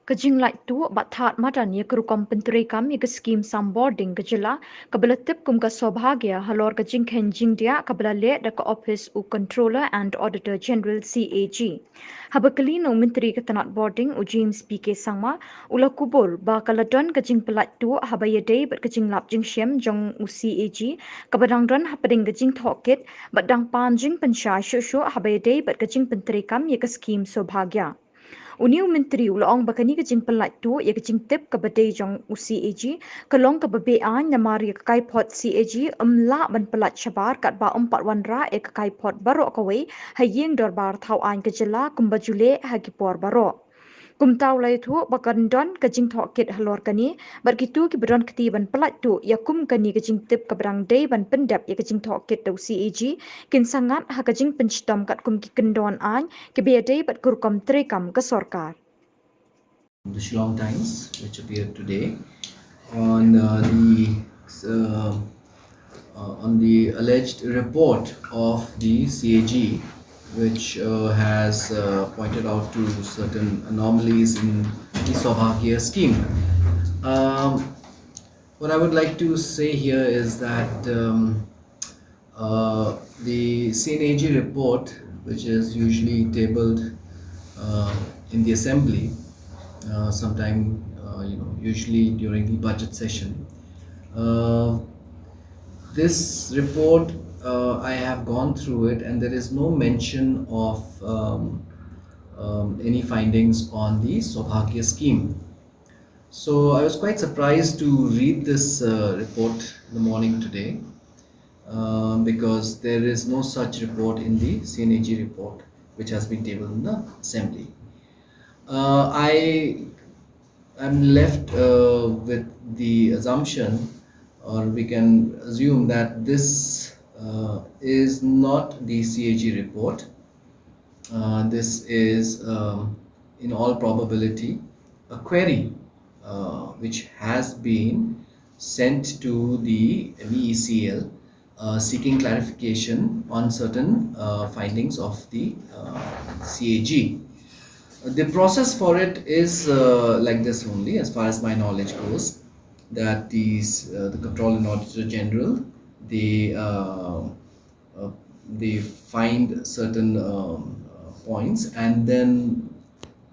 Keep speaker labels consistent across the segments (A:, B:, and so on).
A: Kajing Lait tu bathat madani kerukom penteri kami ke skim sambording kejela kebeletip kum ke sobhagya halor kajing kenjing dia kebela Lait da ke office u controller and auditor general CAG. Habakali no menteri ke tanat boarding u James PK Sangma ula kubur ba kaladon kajing pelat tu habaya day bat kajing lap jing shem jong u CAG kebadang don hapading kajing thokit badang panjing pensyai syusyu habaya day bat kajing penteri kami ke skim sobhagya. Uniu menteri ulaong bakani ke jing pelat tu ya ke jing tip ke badai jong CAG kelong ke bebean namari ke kai pot CAG emla ban pelat syabar kat ba empat wanrah ke kai pot barok kawai Ïngdorbar Thawaiñ ke jela kumbajule hagi por barok. Kumtau lai tu bakan don ke jing thokit halor kani berkitu ki beron ketiban pelat tu ya kum kani ke jing tip ke berang day ban pendap ya ke jing thokit dau CAG kin sangat ha ke jing pencetom kat kum ki kendon an ke biya day bat kurkom trekam ke sorkar.
B: The Shillong Times, which appeared today on uh, on the alleged report of the CAG, which has pointed out to certain anomalies in the Saubhagya scheme. What I would like to say here is that the CAG report, which is usually tabled in the assembly, sometime usually during the budget session. This report, I have gone through it, and there is no mention of any findings on the Saubhagya scheme. So I was quite surprised to read this report in the morning today, because there is no such report in the CNAG report, which has been tabled in the assembly. I am left with the assumption, or we can assume that this is not the CAG report. This is, in all probability, a query which has been sent to the MECL seeking clarification on certain findings of the CAG. The process for it is like this only, as far as my knowledge goes, that the Controller and Auditor General, they they find certain points, and then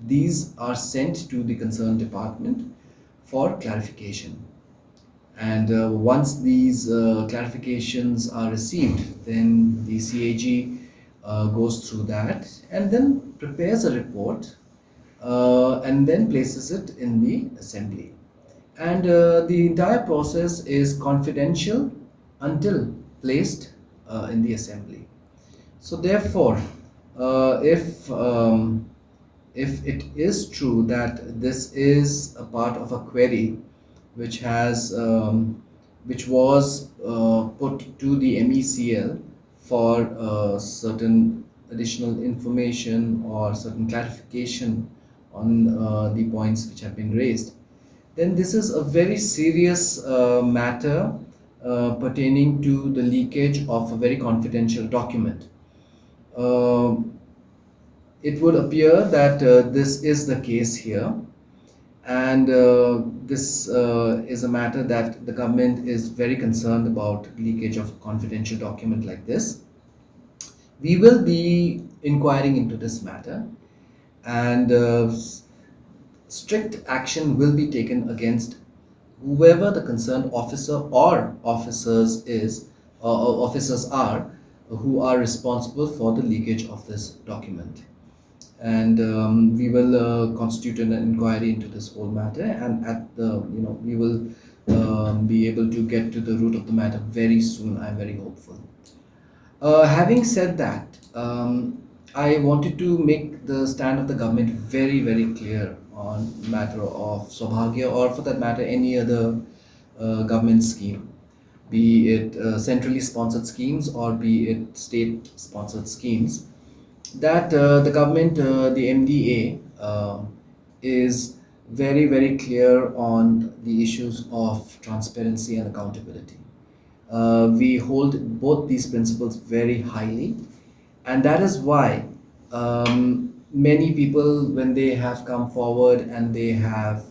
B: these are sent to the concerned department for clarification. And once these clarifications are received, then the CAG goes through that and then prepares a report and then places it in the assembly. And the entire process is confidential until placed in the assembly. So therefore, if it is true that this is a part of a query which has which was put to the MECL for certain additional information or certain clarification on the points which have been raised, then this is a very serious matter pertaining to the leakage of a very confidential document. Uh, it would appear that this is the case here, and this is a matter that the government is very concerned about, leakage of confidential document like this. We will be inquiring into this matter, and strict action will be taken against whoever the concerned officer or officers are who are responsible for the leakage of this document. And we will constitute an inquiry into this whole matter, and at the we will be able to get to the root of the matter very soon. I'm very hopeful. Having said that, I wanted to make the stand of the government very, very clear on the matter of Saubhagya, or for that matter, any other government scheme, be it centrally sponsored schemes or be it state sponsored schemes, that the government, the MDA, is very, very clear on the issues of transparency and accountability. We hold both these principles very highly, and that is why many people, when they have come forward and they have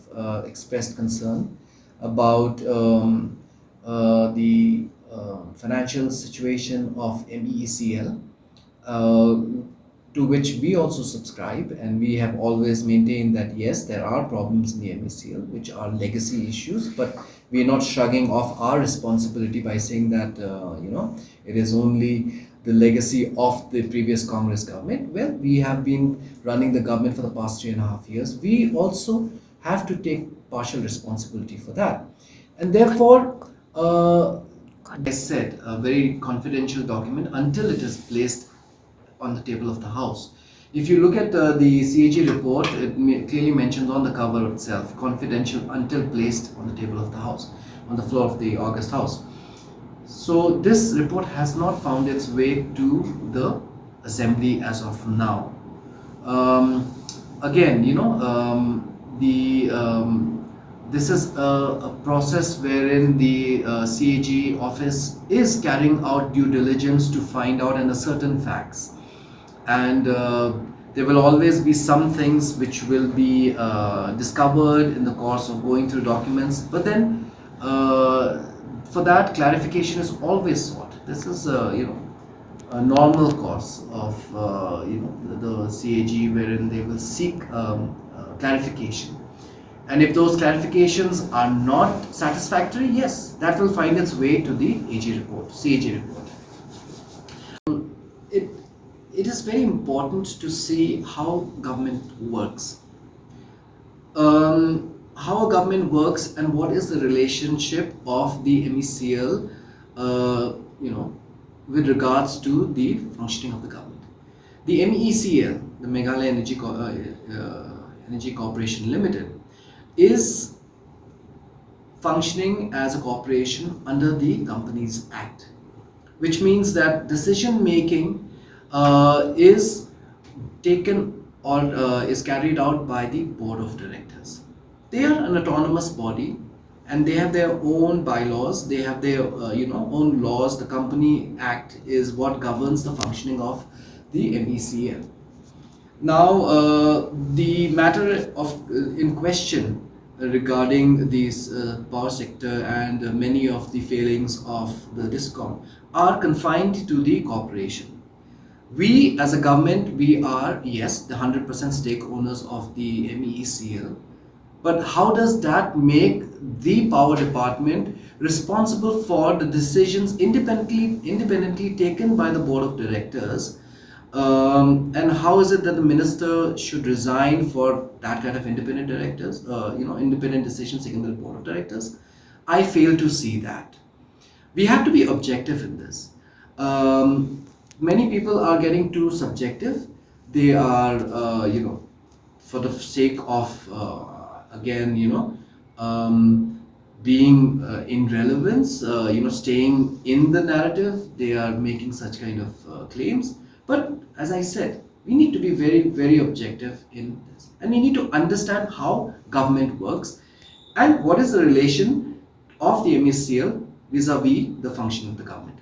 B: expressed concern about the financial situation of MECL, uh, to which we also subscribe, and we have always maintained that yes, there are problems in the MECL which are legacy issues, but we are not shrugging off our responsibility by saying that it is only the legacy of the previous Congress government. Well, we have been running the government for the past 3.5 years. We also have to take partial responsibility for that, and therefore, I said, a very confidential document until it is placed on the table of the House. If you look at the CAG report, it clearly mentions on the cover itself, confidential until placed on the table of the House, on the floor of the August House. So this report has not found its way to the Assembly as of now. Again, this is a process wherein the CAG office is carrying out due diligence to find out and certain facts, and there will always be some things which will be discovered in the course of going through documents, but then for that, clarification is always sought. This is a normal course of the CAG, wherein they will seek clarification, and if those clarifications are not satisfactory, yes, that will find its way to the CAG report. It is very important to see how government works. How a government works and what is the relationship of the MECL, with regards to the functioning of the government. The MECL, the Meghalaya Energy Corporation Limited, is functioning as a corporation under the Companies Act, which means that decision making is taken or is carried out by the board of directors. They are an autonomous body and they have their own bylaws, they have their own laws. The Company Act is what governs the functioning of the MECL. Now, the matter of in question regarding this power sector and many of the failings of the DISCOM are confined to the corporation. We as a government, we are, yes, the 100% stake owners of the MECL, but how does that make the power department responsible for the decisions independently taken by the board of directors? And how is it that the minister should resign for that kind of independent directors, independent decisions taken by the board of directors? I fail to see that. We have to be objective in this. Many people are getting too subjective. They are, for the sake of, being in relevance, staying in the narrative, they are making such kind of claims. But as I said, we need to be very, very objective in this. And we need to understand how government works and what is the relation of the MECL vis-a-vis the function of the government.